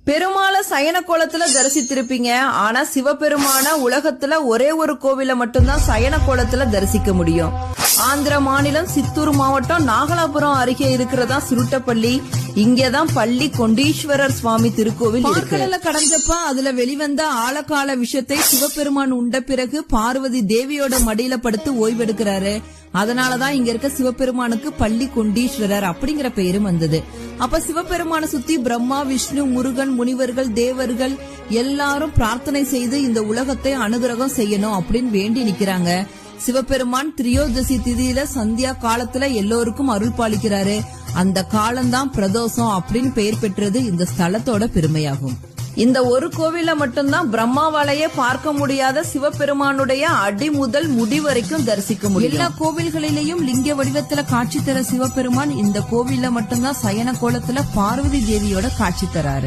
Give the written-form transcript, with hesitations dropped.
பெருமாளை சயன கோலத்துல தரிசித்திருப்பீங்க. ஆனா சிவபெருமான உலகத்துல ஒரே ஒரு கோவில மட்டும்தான் சயன கோலத்துல தரிசிக்க முடியும். ஆந்திர மாநிலம் சித்தூர் மாவட்டம் நாகலாபுரம் அருகே இருக்கிறதா சுருட்டப்பள்ளி. இங்கதான் பள்ளி கொண்டீஸ்வரர் சுவாமி திருக்கோவில் பார்க்கடல கடந்தப்ப அதுல வெளிவந்த ஆழகால விஷத்தை சிவபெருமான் உண்ட பிறகு பார்வதி தேவியோட மடியில படுத்து ஓய்வெடுக்கிறாரு. அதனாலதான் இங்க இருக்க சிவபெருமானுக்கு பள்ளி கொண்டீஸ்வரர் அப்படிங்கிற பெயரும் வந்தது. அப்ப சிவபெருமான சுத்தி பிரம்மா, விஷ்ணு, முருகன், முனிவர்கள், தேவர்கள் எல்லாரும் பிரார்த்தனை செய்து இந்த உலகத்தை அனுகிரகம் செய்யணும் அப்படின்னு வேண்டி நிக்கிறாங்க. சிவபெருமான் திரியோதசி திதியில சந்தியா காலத்துல எல்லோருக்கும் அருள் பாலிக்கிறாரு. அந்த காலம்தான் பிரதோஷம் அப்படின்னு பெயர் பெற்றது இந்த ஸ்தலத்தோட பெருமையாகும். இந்த ஒரு கோவில மட்டும்தான் பிரம்மாவாலேயே பார்க்க முடியாத சிவபெருமானுடைய அடி முதல் முடி வரைக்கும் தரிசிக்க முடியும். எல்லா கோவில்களிலேயும் லிங்க வடிவத்துல காட்சி தர சிவபெருமான் இந்த கோவில்ல மட்டும்தான் சயன கோலத்துல பார்வதி தேவியோட காட்சி தராரு.